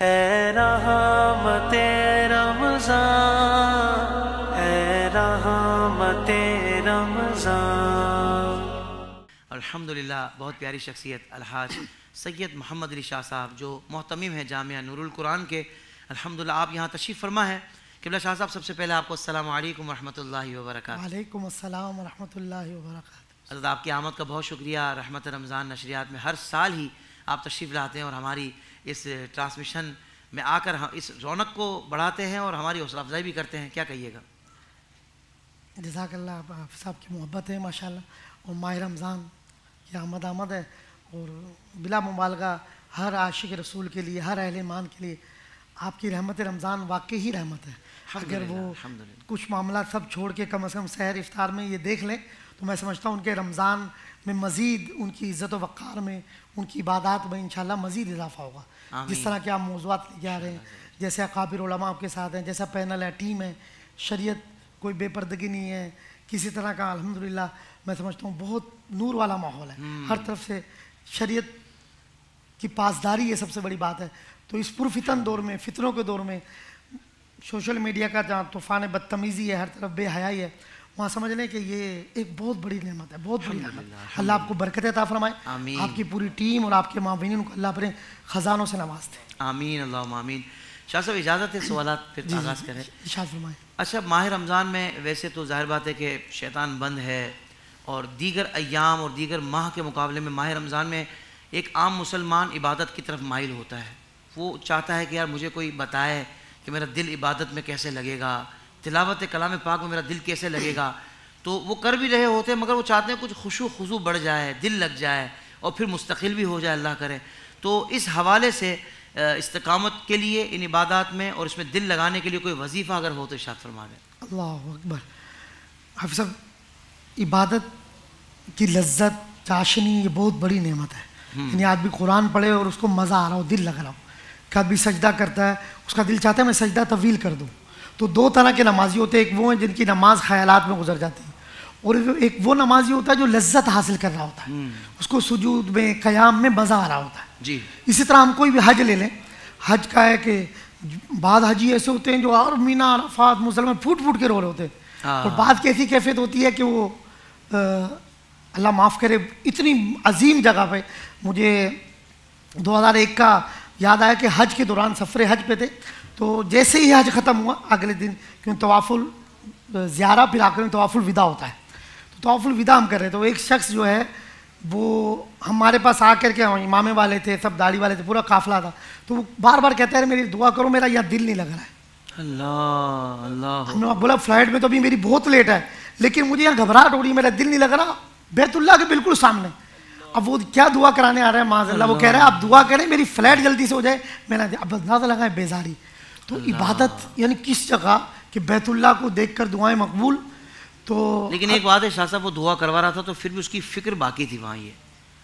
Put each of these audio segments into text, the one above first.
ऐ रहमते रमज़ान, ऐ रहमते रमज़ान। अल्हम्दुलिल्लाह, बहुत प्यारी शख्सियत अलहाज सैयद मोहम्मद अली शाह साहब जो मोहतमिम है जामिया नूरुल कुरान के। अल्हम्दुलिल्लाह आप यहाँ तशरीफ़ फरमा है। क़िबला शाह साहब, सबसे पहले आपको अस्सलामु अलैकुम रहमतुल्लाहि व बरकातहू। वालेकुम अस्सलाम व रहमतुल्लाहि व बरकातहू। हज़रत आपकी आमद का बहुत शुक्रिया। रहमत रमज़ान नशरियात में हर साल ही आप तशरीफ़ लाते हैं और हमारी इस ट्रांसमिशन में आकर हम इस रौनक को बढ़ाते हैं और हमारी हौसला अफजाई भी करते हैं। क्या कहिएगा? जज़ाकल्लाह, आप साहब की मोहब्बत है माशाल्लाह, और माह रमज़ान की आमद है, और बिला मुबालगा हर आशिक रसूल के लिए, हर अहले ईमान के लिए आपकी रहमत रमज़ान वाकई ही रहमत है। अगर वो कुछ मामला सब छोड़ के कम से कम सहर इफ्तार में ये देख लें तो मैं समझता हूँ उनके रमज़ान में मज़ीद उनकी इज़्ज़त व वक़ार में, उनकी इबादत में इंशाल्लाह मज़ीद इजाफ़ा होगा। जिस तरह के आप मौज़ूआत लेके आ रहे हैं, जैसे अकाबिर उलमा आपके साथ हैं, जैसा पैनल है, टीम है, शरीयत कोई बेपर्दगी नहीं है किसी तरह का। अल्हम्दुलिल्लाह मैं समझता हूँ बहुत नूर वाला माहौल है, हर तरफ से शरीयत की पासदारी है सबसे बड़ी बात है। तो इस पुरफितन दौर में, फितनों के दौर में, सोशल मीडिया का जहाँ तूफ़ान बदतमीज़ी है, हर तरफ बेहयाई है, वहाँ समझ लें कि ये एक बहुत बड़ी नेमत है, बहुत बड़ी नेमत। अल्लाह आपको बरकत अता फरमाए, आपकी पूरी टीम और आपके माविनीन को अल्लाह अपने ख़जानों से नवाज दे। आमीन, अल्लाहुम्मा आमीन। शाह साहब, इजाज़त है सवालात फिर आगाज़ करें। इरशाद फरमाएं। अच्छा, माह रमज़ान में वैसे तो ज़ाहिर बात है कि शैतान बंद है और दीगर अय्याम और दीगर माह के मुकाबले में माह रमज़ान में एक आम मुसलमान इबादत की तरफ माइल होता है। वो चाहता है कि यार मुझे कोई बताए कि मेरा दिल इबादत में कैसे लगेगा, तिलावत कलाम पाक में मेरा दिल कैसे लगेगा। तो वो कर भी रहे होते हैं मगर वो चाहते हैं कुछ खुशू खुजू बढ़ जाए, दिल लग जाए और फिर मुस्तकिल भी हो जाए, अल्लाह करे। तो इस हवाले से इस्तिकामत के लिए इन इबादत में और इसमें दिल लगाने के लिए कोई वजीफ़ा अगर हो तो इरशाद फरमा दें। अल्लाहु अकबर। हाफ़िज़ साहब, इबादत की लज्जत, चाशनी, ये बहुत बड़ी नेमत है। यानी आदमी कुरान पढ़े और उसको मज़ा आ रहा हो, दिल लग रहा हो। कभी सजदा करता है, उसका दिल चाहता है मैं सजदा तवील कर दूँ। तो दो तरह के नमाजी होते हैं, एक वो हैं जिनकी नमाज ख्यालात में गुजर जाती है, और एक वो नमाजी होता है जो लज्जत हासिल कर रहा होता है, उसको सुजूद में, क़याम में मज़ा आ रहा होता है जी। इसी तरह हम कोई भी हज ले लें, हज का है कि बाद हजी ऐसे होते हैं जो और मीना अरफात मुसलमान फूट फूट के रो रहे होते हैं, और बाद की ऐसी कैफियत होती है कि वो अल्लाह माफ़ करे इतनी अजीम जगह पे। मुझे 2001 का याद आया कि हज के दौरान सफ़र हज पे थे, तो जैसे ही हज ख़त्म हुआ अगले दिन क्यों तवाफ़ुल ज़ियारा, फिर आखिर में तवाफ़ुल विदा होता है, तो तवाफ़ुल विदा हम कर रहे थे। तो एक शख्स जो है वो हमारे पास आकर के, इमामे वाले थे, सब दाढ़ी वाले थे, पूरा काफ़िला था, तो वो बार बार कहते हैं मेरी दुआ करो, मेरा यहाँ दिल नहीं लग रहा है। अल्लाह अल्लाह। हमने बोला फ्लाइट में तो अभी मेरी बहुत लेट है, लेकिन मुझे यहाँ घबराहट हो रही है, मेरा दिल नहीं लग रहा बैतुल्लाह के बिल्कुल सामने। अब वो क्या दुआ कराने आ रहा है माज़अल्लाह, वो कह रहा है आप दुआ करें मेरी फ़्लाइट जल्दी से हो जाए। मैंने अब अंदाज़ा लगा है बेजारी। तो इबादत यानी किस जगह कि बैतुल्लाह को देखकर दुआएं मकबूल। तो लेकिन एक बात है शाह साहब, वो दुआ करवा रहा था तो फिर भी उसकी फ़िक्र बाकी थी वहाँ, ये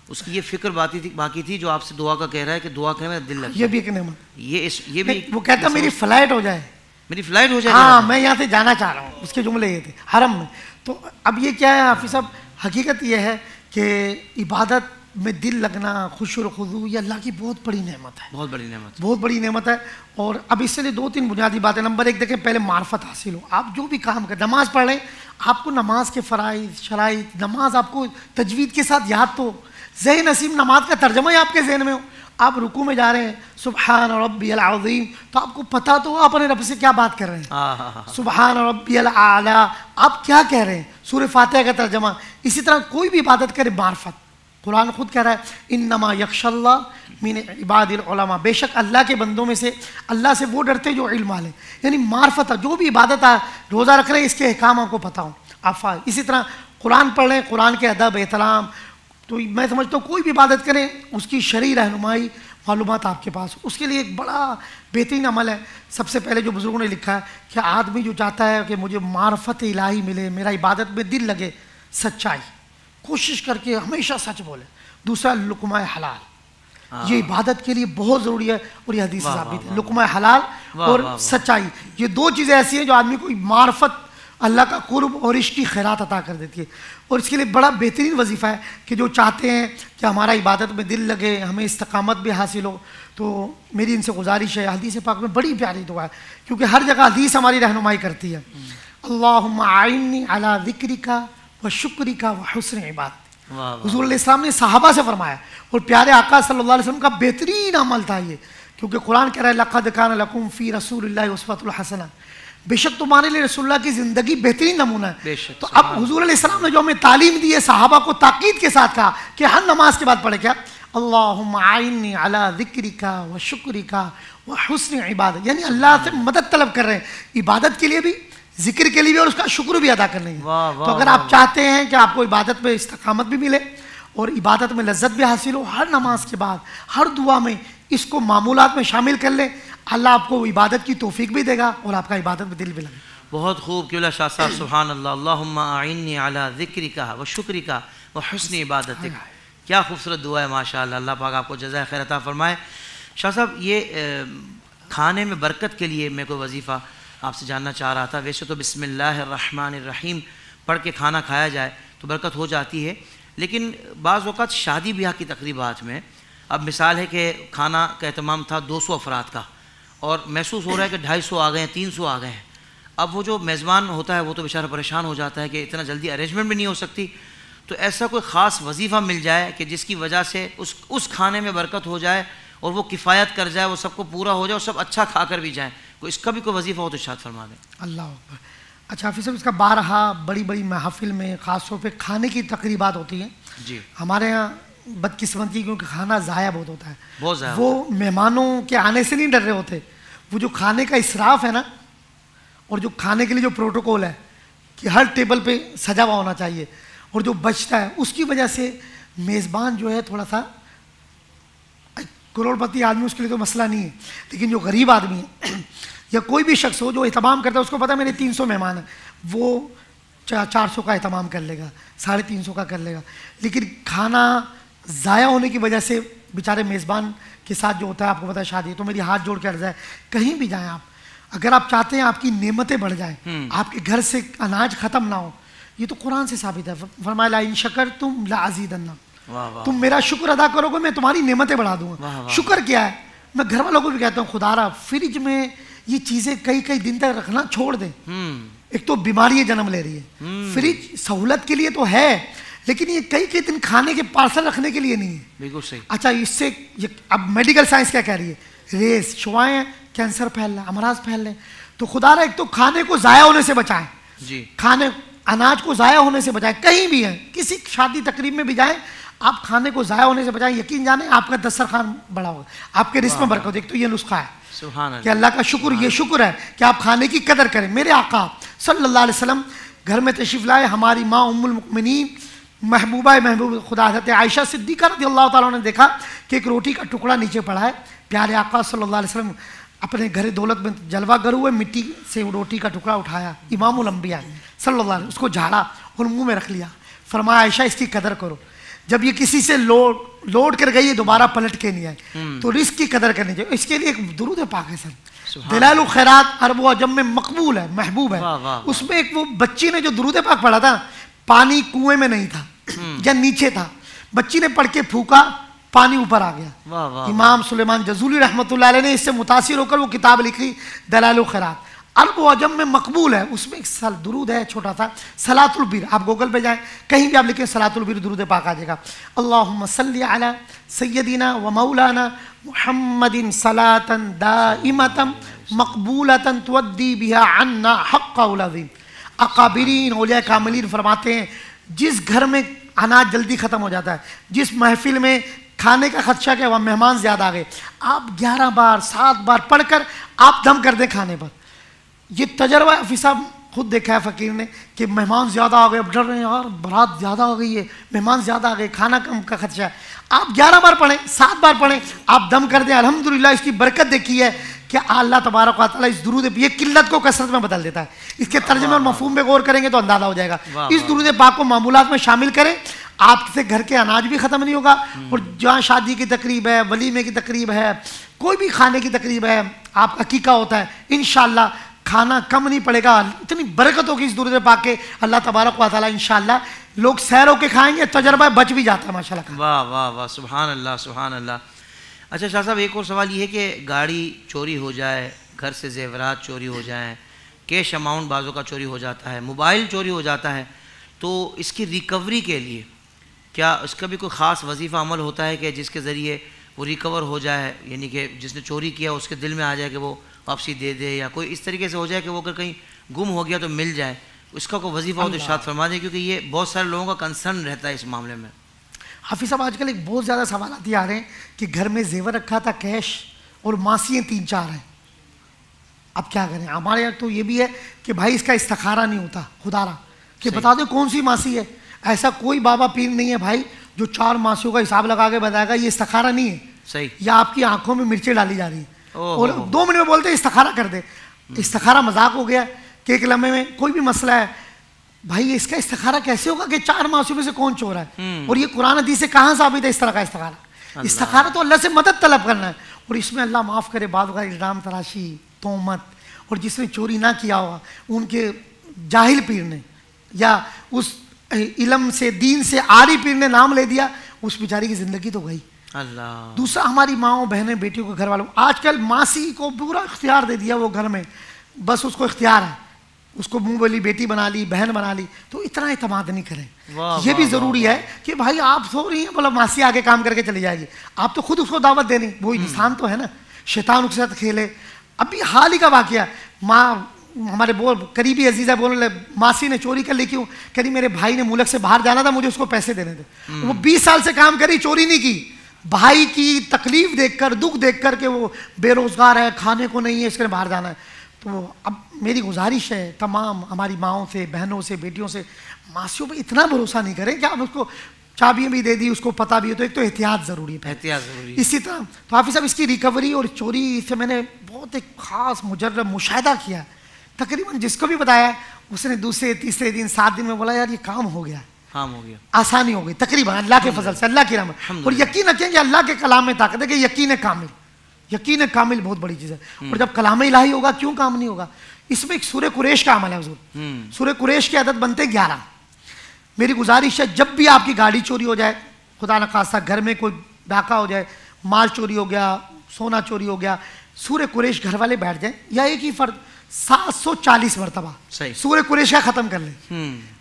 उसकी ये फ़िक्र बाकी थी जो आपसे दुआ का कह रहा है कि दुआ करें मेरा दिल लग। ये भी एक नेमत, ये भी वो कहता मेरी फ़्लाइट हो जाए, मेरी फ़्लाइट हो जाए, हाँ मैं यहाँ से जाना चाह रहा हूँ, उसके जुमले ये थे हरम में। तो अब ये क्या है हाफ़िज़ साहब, हकीकत ये है कि इबादत में दिल लगना, खुशू और खुजू, ये अल्लाह की बहुत बड़ी नेमत है, बहुत बड़ी नेमत, बहुत बड़ी नेमत है। और अब इससे लिए दो तीन बुनियादी बातें। नंबर एक देखें, पहले मार्फत हासिल हो। आप जो भी काम करें, नमाज़ पढ़ लें, आपको नमाज के फ़राइज़ शराइत, नमाज आपको तजवीद के साथ याद तो, ज़हन नसीब नमाज का तर्जमा ही आपके जहन में हो। आप रुकू में जा रहे हैं, सुबहान रब्बियल अज़ीम, तो आपको पता तो अपने रब से क्या बात कर रहे हैं, सुबहान रब्बियल आला आप क्या कह रहे हैं, सूरह फातिहा का तर्जमा। इसी तरह कोई भी इबादत करे, मार्फत, कुरान खुद कह रहा है इन्नमा यख्शल्लाह मिन इबादिल उलमा, बेशक अल्लाह के बंदों में से अल्लाह से वो डरते जो इल्म वाले। यानी मार्फत, जो भी इबादत है, रोज़ा रख रहे हैं, इसके अहकाम आपको पता हो, आफा। इसी तरह कुरान पढ़ लें, कुरान के अदब एहतराम। तो मैं समझता हूँ कोई भी इबादत करें उसकी शरई रहनुमाई मालूमात आपके पास हो। उसके लिए एक बड़ा बेहतरीन अमल है। सबसे पहले जो बुज़ुर्गों ने लिखा है कि आदमी जो चाहता है कि मुझे मार्फत इलाही मिले, मेरा इबादत में दिल लगे, सच्चाई, कोशिश करके हमेशा सच बोले। दूसरा लुक़मा हलाल, ये इबादत के लिए बहुत ज़रूरी है और ये हदीस साबित है। लुक़मा हलाल और सच्चाई, ये दो चीज़ें ऐसी हैं जो आदमी को मार्फत अल्लाह का कुर्ब और इश्क की खैरात अता कर देती है। और इसके लिए बड़ा बेहतरीन वजीफ़ा है कि जो चाहते हैं कि हमारा इबादत में दिल लगे, हमें इस्तकामत भी हासिल हो, तो मेरी इनसे गुजारिश है, हदीस पाक में बड़ी प्यारी दुआ है, क्योंकि हर जगह हदीस हमारी रहनुमाई करती है। अल्लाहुम्मा आइन्नी अला ज़िक्रिका व शुक्रिका व हुस्न इबादती। हुज़ूर अलैहिस्सलाम ने सहाबा से फरमाया, और प्यारे आका सल्लल्लाहु अलैहि वसल्लम का बेहतरीन अमल था ये, क्योंकि कुरान कह रहा है लक़द कान लकुम फ़ी रसूलिल्लाहि उस्वतुन हसना, बेशक तुम्हारे लिए रसूलुल्लाह की ज़िंदगी बेहतरीन नमूना है। तो अब हुज़ूर अलैहिस्सलाम ने जो हमें तालीम दी है, सहाबा को ताकीद के साथ कहा कि हर नमाज के बाद पढ़े क्या, अल्लाहुम्मा आइन्नी अला ज़िक्रिका व शुक्रिका व हुस्न इबादत, यानी अल्लाह से मदद तलब कर रहे हैं इबादत के लिए भी, जिक्र के लिए भी, और उसका शुक्र भी अदा करने है। तो अगर आप चाहते हैं कि आपको इबादत में इस्तकामत भी मिले और इबादत में लज्जत भी हासिल हो, हर नमाज के बाद हर दुआ में इसको मामूलात में शामिल कर ले, अल्लाह आपको इबादत की तौफीक भी देगा और आपका इबादत में दिल भी लगे। बहुत खूब क़िबला शाह साहब, सुभान अल्लाह। अल्लाहुम्मा आइन्नी अला ज़िक्रिका व शुक्रिका व हुस्न इबादतिक, क्या खूबसूरत दुआ है माशाअल्लाह। अल्लाह पाक आपको जज़ाए खैर अता फरमाए। शाह साहब, ये खाने में बरकत के लिए मैं कोई वजीफ़ा आपसे जानना चाह रहा था। वैसे तो बिस्मिल्लाहिर्रहमानिर्रहीम पढ़ के खाना खाया जाए तो बरकत हो जाती है, लेकिन बाज़ वक़्त शादी ब्याह की तकरीबात में, अब मिसाल है कि खाना का एहतमाम था 200 अफराद का, और महसूस हो रहा है कि 250 आ गए हैं, 300 आ गए हैं। अब वो जो मेज़बान होता है वो तो बेचारा परेशान हो जाता है कि इतना जल्दी अरेंजमेंट भी नहीं हो सकती। तो ऐसा कोई ख़ास वजीफ़ा मिल जाए कि जिसकी वजह से उस खाने में बरकत हो जाए और वो किफ़ायत कर जाए, वो सबको पूरा हो जाए और सब अच्छा खा कर भी जाएँ, कोई इसका भी कोई वजीफ़ा हो तो इरशाद फरमा दें। अल्लाह अकबर। अच्छा हाफिज़ साहब, इसका बारहा बड़ी बड़ी महफिल में ख़ास तौर पे खाने की तकरीबात होती हैं जी। हमारे यहाँ बदकिस्मती, क्योंकि खाना ज़ाया बहुत होता है, बहुत ज़्यादा। वो मेहमानों के आने से नहीं डर रहे होते, वो जो खाने का इसराफ है ना, और जो खाने के लिए जो प्रोटोकॉल है कि हर टेबल पे सजा हुआ होना चाहिए, और जो बचता है उसकी वजह से मेज़बान जो है थोड़ा सा, करोड़पति आदमी उसके लिए तो मसला नहीं है, लेकिन जो गरीब आदमी है या कोई भी शख्स हो जो एहतमाम करता है, उसको पता है मेरे 300 मेहमान हैं, वो 400 का एहतमाम कर लेगा, 350 का कर लेगा। लेकिन खाना ज़ाया होने की वजह से बेचारे मेज़बान के साथ जो होता है, आपको पता है शादी, तो मेरी हाथ जोड़ के अर्ज़ है, कहीं भी जाएं आप, अगर आप चाहते हैं आपकी नेमतें बढ़ जाएं, आपके घर से अनाज ख़त्म ना हो, ये तो कुरान से साबित है। फरमाया ला इन शकरतुम लअज़ीदन्ना, तुम मेरा शुक्र अदा करोगे मैं तुम्हारी नेमतें बढ़ा दूंगा। शुक्र क्या है, मैं घर वालों को भी कहता हूँ, खुदारा फ्रिज में ये चीज़ें कई कई दिन तक रखना छोड़ दें। एक तो बीमारी जन्म ले रही है, फ्रिज सहूलत के लिए तो है, लेकिन ये कई कई दिन खाने के पार्सल रखने के लिए नहीं है। बिल्कुल सही। अच्छा, इससे अब मेडिकल साइंस क्या कह रही है, रेस शुआएं, कैंसर फैल रहा है, अमराज फैल रहे हैं, तो खुदारा एक तो खाने को ज़ाया होने से बचाएं जी, खाने अनाज को ज़ाया होने से बचाएं, कहीं भी हैं, किसी शादी तकरीब में भी जाएं, आप खाने को ज़ाया होने से बचाएं, यकीन जाने आपका दस्तरखान बड़ा होगा, आपके रिस्क में बरकत। एक तो ये नुस्खा है कि अल्लाह का शुक्र, ये शुक्र है कि आप खाने की कदर करें। मेरे आका सल्लल्लाहु अलैहि वसल्लम घर में तशरीफ़ लाए, हमारी माँ उम्मुल मुमिनीन महबूबा महबूब खुदा हज़रत आयशा सिद्दीक़ा रज़ियल्लाहु ताला ने देखा कि एक रोटी का टुकड़ा नीचे पड़ा है। प्यारे आका सल्लल्लाहु अलैहि वसल्लम अपने घर दौलत में जलवा गर हुए, मिट्टी से वो रोटी का टुकड़ा उठाया, इमामुल अंबिया सल्लल्लाहु अलैहि वसल्लम, उसको झाड़ा और मुंह में रख लिया। फरमाया आयशा इसकी कदर करो, जब ये किसी से लोड कर गई है दोबारा पलट के नहीं आए, तो रिस्क की कदर करनी चाहिए। इसके लिए एक दुरूद पाक है सर, दलालुल खैरात अरब व अजम में मकबूल है, महबूब है। उसमें एक वो बच्ची ने जो दुरूद पाक पढ़ा था, पानी कुएं में नहीं था या नीचे था, बच्ची ने पढ़ के फूका, पानी ऊपर आ गया। इमाम सुलेमान जज़ूली रहमतुल्लाह अलैह ने इससे मुतासिर होकर वो किताब लिखी दलालुल खैरात, अरब व अजम में मकबूल है। उसमें एक दुरूद है छोटा सा, सलातुल बीर, आप गूगल पे जाएं कहीं भी आप लिखें सलातुल बीर, दुरूद पाक आ जाएगा। अल्लाहुम्मा सल्ली अला सय्यदिना व मौलाना मुहम्मदिन सलातन दाइमतन मकबूलतन तुअद्दी बिहा अन्ना हक़्क़ल अज़ीम। अकाबिरीन औलिया कामिलीन फरमाते हैं, जिस घर में अनाज जल्दी ख़त्म हो जाता है, जिस महफिल में खाने का खदशा क्या, वहाँ मेहमान ज़्यादा आ गए, आप 11 बार 7 बार पढ़कर आप दम कर दें खाने पर। ये तजर्बा हाफिज़ साहब खुद देखा है फ़कीर ने कि मेहमान ज़्यादा आ गए, अब डर रहे हैं यार बारात ज़्यादा आ गई है, मेहमान ज़्यादा आ गए, खाना कम का खदशा है, आप 11 बार पढ़ें, 7 बार पढ़ें, आप दम कर दें। अल्हम्दुलिल्लाह इसकी बरकत देखी है कि अल्लाह तबारक व तआला इस दुरूद, ये किल्लत को कसरत में बदल देता है। इसके तर्जुमे और मफहूम में गौर करेंगे तो अंदाज़ा हो जाएगा। इस दुरूद पाक को मामूलात में शामिल करें, आपसे घर के अनाज भी ख़त्म नहीं होगा, और जहाँ शादी की तकरीब है, वलीमे की तकरीब है, कोई भी खाने की तकरीब है, आप अकीका होता है, इंशाअल्लाह खाना कम नहीं पड़ेगा, इतनी बरकत होगी इस दुरूद पाक के अल्लाह तबारक व तआला इंशाअल्लाह लोग सैर होके खाएंगे, तजर्बा बच भी जाता है माशाल्लाह। वाह वाह वाह, सुभान अल्लाह सुभान अल्लाह। अच्छा शाह साहब, एक और सवाल ये है कि गाड़ी चोरी हो जाए, घर से जेवरात चोरी हो जाए, कैश अमाउंट बाज़ों का चोरी हो जाता है, मोबाइल चोरी हो जाता है, तो इसकी रिकवरी के लिए क्या इसका भी कोई ख़ास वजीफ़ा अमल होता है कि जिसके ज़रिए वो रिकवर हो जाए, यानी कि जिसने चोरी किया उसके दिल में आ जाए कि वो वापसी दे दे, या कोई इस तरीके से हो जाए कि वो अगर कहीं गुम हो गया तो मिल जाए, इसका कोई वजीफ़ा हो तो इरशाद फरमा दें, क्योंकि ये बहुत सारे लोगों का कंसर्न रहता है इस मामले में। हाफिज़ साहब, आजकल एक बहुत ज़्यादा सवाल आते आ रहे हैं कि घर में जेवर रखा था, कैश और मासियाँ 3-4 हैं, अब क्या करें। हमारे यहाँ तो ये भी है कि भाई इसका इस्तिखारा नहीं होता खुदारा कि बता दो कौन सी मासी है। ऐसा कोई बाबा पीर नहीं है भाई जो 4 मासियों का हिसाब लगा के बताएगा ये इस्तिखारा नहीं है, सही, या आपकी आंखों में मिर्चें डाली जा रही है और 2 मिनट में बोलते हैं इस्तिखारा कर दे। इस्तिखारा मजाक हो गया कि एक लम्हे में कोई भी मसला है भाई इसका इस्तिखारा कैसे होगा कि 4 मासियों में से कौन चोर है, और ये कुरान हदीस से कहाँ साबित है इस तरह का इस्तिखारा। इस्तिखारा तो अल्लाह से मदद तलब करना है, और इसमें अल्लाह माफ़ करे बाद का इल्ज़ाम तराशी, तोहमत, और जिसने चोरी ना किया होगा उनके जाहिल पीर ने या उस इल्म से दीन से आरी पीर ने नाम ले दिया, उस बेचारी की ज़िंदगी तो गई। अल्लाह। दूसरा, हमारी माओं बहनें बेटियों को घर वालों आजकल मासी को पूरा इख्तियार दे दिया, वो घर में बस उसको इख्तियार है, उसको मुँह बोली बेटी बना ली, बहन बना ली, तो इतना एतमाद नहीं करें। ये भी ज़रूरी है कि भाई आप सो रही हैं, बोला मासी आगे काम करके चली जाएगी, आप तो खुद उसको दावत देनी, वो इंसान तो है ना, शैतान उसके साथ खेले। अभी हाल ही का वाक़या, माँ हमारे करीबी अजीज़ा बोलने मासी ने चोरी कर ली, क्यों करी मेरे भाई ने मुल्क से बाहर जाना था, मुझे उसको पैसे देने थे। वो 20 साल से काम करी, चोरी नहीं की, भाई की तकलीफ देखकर, दुख देखकर के वो बेरोज़गार है, खाने को नहीं है, इसके बाहर जाना है। तो अब मेरी गुजारिश है तमाम हमारी माओं से, बहनों से, बेटियों से, मासियों पे इतना भरोसा नहीं करें कि आप उसको चाबियाँ भी दे दी, उसको पता भी हो, तो एक तो एहतियात ज़रूरी है, एहतियात ज़रूरी है। इसी तरह तो हाफिज़ साहब इसकी रिकवरी और चोरी से मैंने बहुत एक ख़ास मुजर्रब मुशाहिदा किया, तकरीबन जिसको भी बताया उसने दूसरे तीसरे दिन 7 दिन में बोला यार ये काम हो गया, काम हो गया, आसानी हो गई तकरीबन अल्लाह के फजल से, अल्लाह की रहमत। और यकीन रखें कि अल्लाह के कलाम में ताकत है कि यकीन कामिल, यकीन कामिल बहुत बड़ी चीज़ है। और जब कलाम इलाही होगा क्यों काम नहीं होगा। इसमें एक सूरह कुरैश का अमल है हुजूर, सूरह कुरैश की आदत बनते 11। मेरी गुजारिश है जब भी आपकी गाड़ी चोरी हो जाए, खुदा न खास्ता घर में कोई डाका हो जाए, माल चोरी हो गया, सोना चोरी हो गया, सूरह कुरैश घर वाले बैठ जाए, या एक ही फर्द 740 मरतबा सूरह कुरैश का ख़त्म कर ले।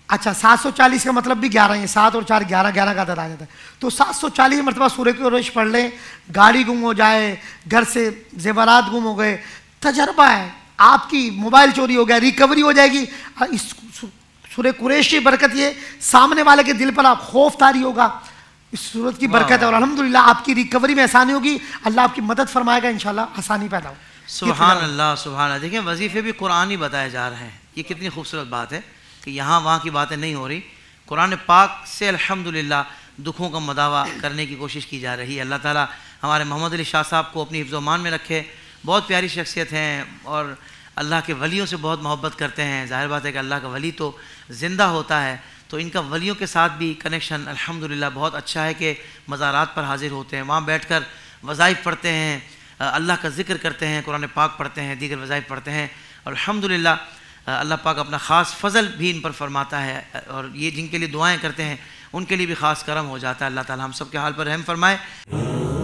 अच्छा 740 का मतलब भी 11 है, 7 और 4 11, 11 का आदत आ जाता है। तो 740 मरतबा सूरह कुरैश पढ़ लें, गाड़ी गुम हो जाए, घर से जेवरात गुम हो गए, तजर्बा है, आपकी मोबाइल चोरी हो गया, रिकवरी हो जाएगी। इस सूरह कुरैश की बरकत ये सामने वाले के दिल पर आप खौफ तारी होगा, इस सूरत की बरकत है, और अल्हम्दुलिल्लाह आपकी रिकवरी में आसानी होगी, अल्लाह आपकी मदद फरमाएगा, इंशाल्लाह आसानी पैदा हो। सुभान अल्लाह सुभान अल्लाह। देखिए वजीफ़े भी कुरान ही बताए जा रहे हैं, ये कितनी खूबसूरत बात है कि यहाँ वहाँ की बातें नहीं हो रही, कुरान पाक से अल्हम्दुलिल्लाह दुखों का मदावा करने की कोशिश की जा रही है। अल्लाह ताला हमारे मोहम्मद अली शाह साहब को अपनी हिफ्ज़-ओ-मान में रखे, बहुत प्यारी शख्सियत हैं और अल्लाह के वलियों से बहुत मोहब्बत करते हैं। ज़ाहिर बात है कि अल्लाह का वली तो ज़िंदा होता है, तो इनका वलियों के साथ भी कनेक्शन अल्हम्दुलिल्लाह बहुत अच्छा है कि मज़ारात पर हाजिर होते हैं, वहाँ बैठकर वज़ाइफ पढ़ते हैं, अल्लाह का ज़िक्र करते हैं, कुरान पाक पढ़ते हैं, दीगर वज़ाइफ पढ़ते हैं, और अल्हम्दुलिल्लाह अल्लाह पाक अपना ख़ास फ़ज़ल भी इन पर फरमाता है, और ये जिनके लिए दुआएँ करते हैं उनके लिए भी ख़ास करम हो जाता है। अल्लाह ताला हम सब के हाल पर रहम फरमाए।